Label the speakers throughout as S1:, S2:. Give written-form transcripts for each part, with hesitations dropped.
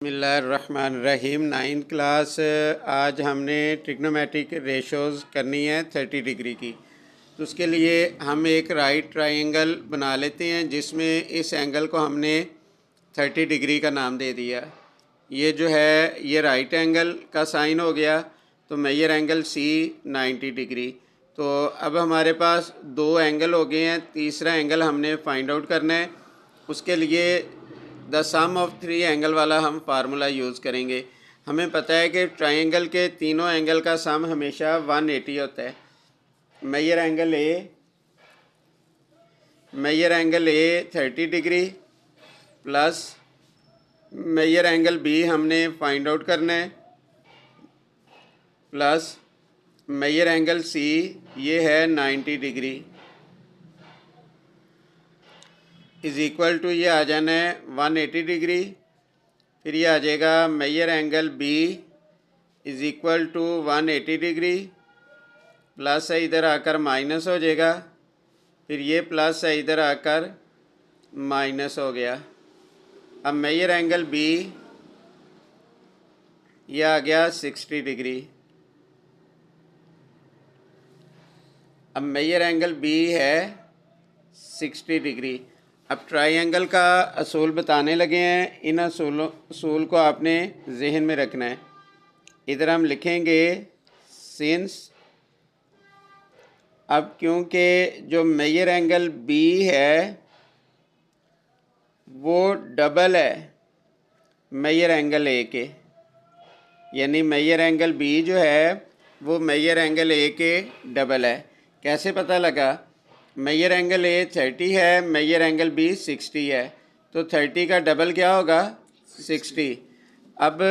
S1: बिस्मिल्लाहिर्रहमानिर्रहीम। 9th class. आज हमने ट्रिग्नोमेट्रिक रेशोज़ करनी है 30 डिग्री की। तो उसके लिए हम एक राइट ट्रायंगल बना लेते हैं जिसमें इस एंगल को हमने 30 डिग्री का नाम दे दिया। ये जो है ये राइट एंगल का साइन हो गया, तो मेजर एंगल सी 90 डिग्री। तो अब हमारे पास दो एंगल हो गए हैं, तीसरा एंगल हमने फाइंड आउट करना है। उसके लिए द सम ऑफ 3 एंगल वाला हम फार्मूला यूज़ करेंगे। हमें पता है कि ट्रायंगल के तीनों एंगल का सम हमेशा 180 होता है। Major angle A 30 degree plus major angle B हमने फाइंड आउट करना है, प्लस मेजर एंगल सी ये है 90 डिग्री इज़ इक्वल टू ये आ जाना है 180 डिग्री। फिर ये आ जाएगा major angle B is equal to 180 degree, plus है इधर आकर माइनस हो जाएगा, फिर ये प्लस है इधर आकर माइनस हो गया। अब मेजर एंगल बी ये आ गया 60 डिग्री। अब मेजर एंगल बी है 60 डिग्री। अब ट्रायंगल का असूल बताने लगे हैं। इन असूल को आपने जहन में रखना है। इधर हम लिखेंगे सिंस। अब क्योंकि जो मेजर एंगल बी है वो डबल है मेजर एंगल ए के, यानी मेजर एंगल बी जो है वो मेजर एंगल ए के डबल है। कैसे पता लगा? मेजर एंगल ए 30 है, मेजर एंगल बी 60 है, तो 30 का डबल क्या होगा? 60। अब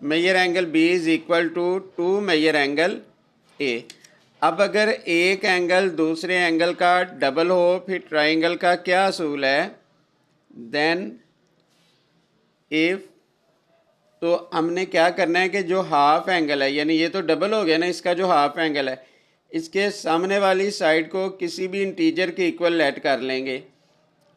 S1: major angle B is equal to 2 major angle A. अब अगर एक एंगल दूसरे एंगल का डबल हो फिर ट्रायंगल का क्या असूल है? देन इफ़, तो हमने क्या करना है कि जो हाफ एंगल है, यानी ये तो डबल हो गया ना, इसका जो हाफ एंगल है इसके सामने वाली साइड को किसी भी इंटीजर के इक्वल लेट कर लेंगे।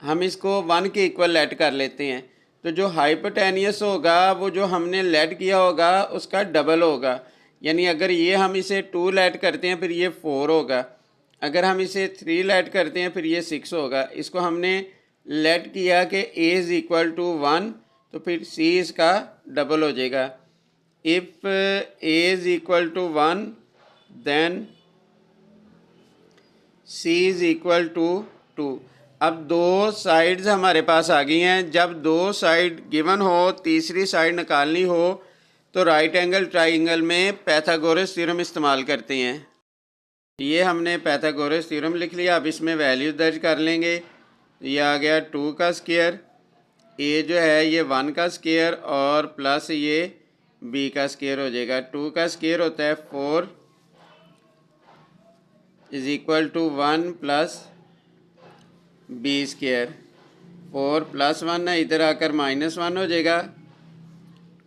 S1: हम इसको 1 के इक्वल लेट कर लेते हैं, तो जो हाइपोटेनियस होगा वो जो हमने लेट किया होगा उसका डबल होगा। यानी अगर ये हम इसे 2 लेट करते हैं फिर ये 4 होगा, अगर हम इसे 3 लेट करते हैं फिर ये 6 होगा। इसको हमने लेट किया कि a इज़ इक्वल टू 1, तो फिर c इसका डबल हो जाएगा। If a is equal to 1 then c is equal to 2। अब दो साइड्स हमारे पास आ गई हैं। जब दो साइड गिवन हो, तीसरी साइड निकालनी हो तो राइट एंगल ट्रायंगल में पाइथागोरस थ्योरम इस्तेमाल करते हैं। ये हमने पाइथागोरस थ्योरम लिख लिया। अब इसमें वैल्यूज दर्ज कर लेंगे। ये आ गया 2 का स्क्वायर, ए जो है ये 1 का स्क्वायर और प्लस ये b का स्क्वायर हो जाएगा। 2 का स्क्वायर होता है 4 is equal to 1 plus b square. 4 plus 1 है, इधर आकर -1 हो जाएगा,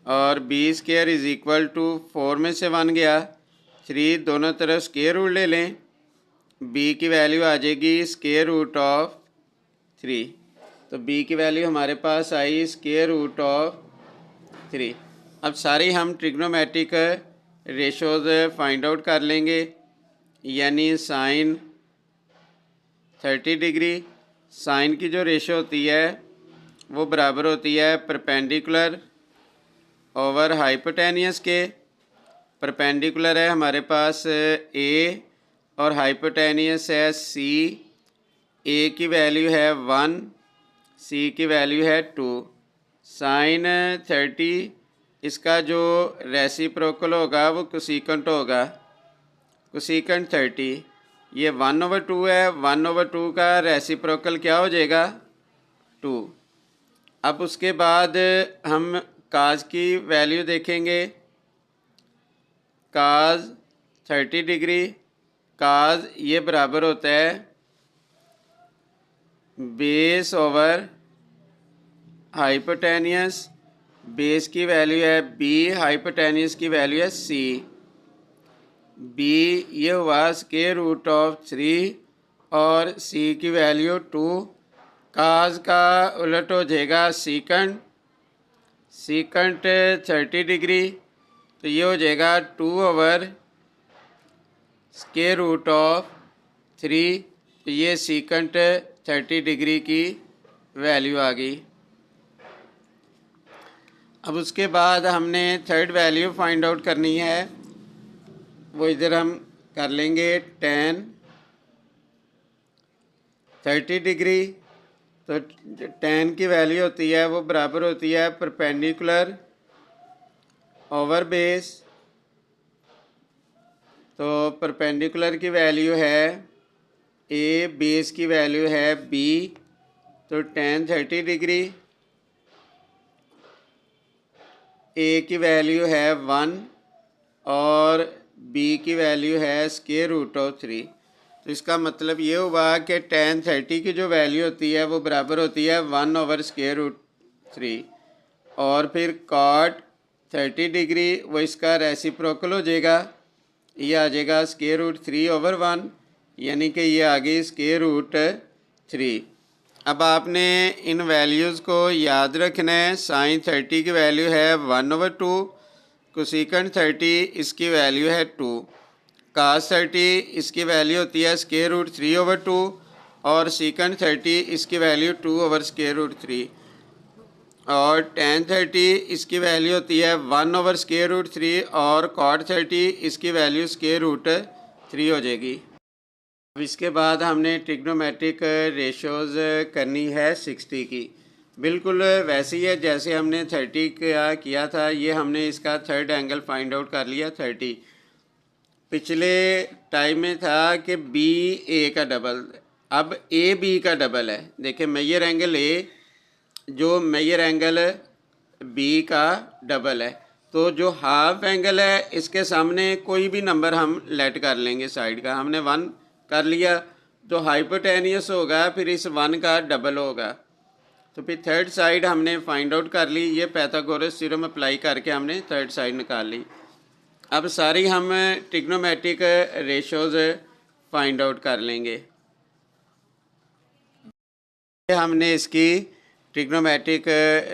S1: और b square is equal to 4 में से 1 गया 3, दोनों तरफ स्क्वायर रूट ले लें, b की वैल्यू आ जाएगी स्क्वायर रूट ऑफ 3। तो b की वैल्यू हमारे पास आई स्क्वायर रूट ऑफ 3। अब सारी हम ट्रिग्नोमेट्रिक रेशोज़ फाइंड आउट कर लेंगे। यानी साइन 30 डिग्री, साइन की जो रेशो होती है वो बराबर होती है परपेंडिकुलर ओवर हाइपोटेनियस के। परपेंडिकुलर है हमारे पास a और हाइपोटेनियस है c। a की वैल्यू है 1, c की वैल्यू है 2। साइन 30 इसका जो रेसिप्रोकल होगा वो कोसेकेंट होगा, कोसेकेंट 30। ये 1/2 है, 1/2 का रेसिप्रोकल क्या हो जाएगा? 2। अब उसके बाद हम काज की वैल्यू देखेंगे। काज 30 डिग्री, काज ये बराबर होता है बेस ओवर हाइपोटेनियस। बेस की वैल्यू है b, हाइपोटेनियस की वैल्यू है c। b ये हुआ स्क्वायर रूट ऑफ 3 और c की वैल्यू 2। काज का उलट हो जाएगा सीकंड, सीकेंट 30 डिग्री, तो ये हो जाएगा 2/√3। तो ये सीकेंट 30 डिग्री की वैल्यू आ गई। अब उसके बाद हमने थर्ड वैल्यू फाइंड आउट करनी है, वो इधर हम कर लेंगे tan 30 डिग्री। तो tan की वैल्यू होती है वो बराबर होती है परपेंडिकुलर ओवर बेस। तो परपेंडिकुलर की वैल्यू है a, बेस की वैल्यू है b, तो tan 30 डिग्री, a की वैल्यू है 1 और b की वैल्यू है √3। तो इसका मतलब ये हुआ कि tan 30 की जो वैल्यू होती है वो बराबर होती है 1/√3, और फिर cot 30 डिग्री वो इसका रेसिप्रोकल हो जाएगा, ये आ जाएगा √3/1, यानी कि ये आ गई √3। अब आपने इन वैल्यूज़ को याद रखना है। sin 30 की वैल्यू है 1/2, कोसेकेंट 30 इसकी वैल्यू है 2, cos 30 इसकी वैल्यू होती है √3/2 और सेकेंट 30 इसकी वैल्यू 2/√3, और tan 30 इसकी वैल्यू होती है 1/√3 और cot 30 इसकी वैल्यू √3 हो जाएगी। अब इसके बाद हमने ट्रिग्नोमेट्रिक रेशोज़ करनी है 60 की, बिल्कुल वैसे ही है जैसे हमने 30 का किया था। ये हमने इसका थर्ड एंगल फाइंड आउट कर लिया 30। पिछले टाइम में था कि बी ए का डबल, अब ए बी का डबल है। देखिए मेजर एंगल ए जो मेजर एंगल बी का डबल है, तो जो हाफ एंगल है इसके सामने कोई भी नंबर हम लेट कर लेंगे साइड का। हमने 1 कर लिया तो हाइपोटेनियस होगा, फिर इस 1 का डबल होगा। तो फिर थर्ड साइड हमने फाइंड आउट कर ली, ये पाइथागोरस थ्योरम अप्लाई करके हमने थर्ड साइड निकाल ली। अब सारी हम ट्रिग्नोमेट्रिक रेशोज़ फाइंड आउट कर लेंगे। हमने इसकी ट्रिग्नोमेट्रिक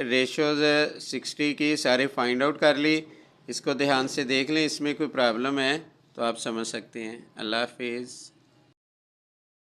S1: रेशोज़ 60 की सारी फाइंड आउट कर ली। इसको ध्यान से देख लें, इसमें कोई प्रॉब्लम है तो आप समझ सकते हैं। अल्लाह हाफिज़।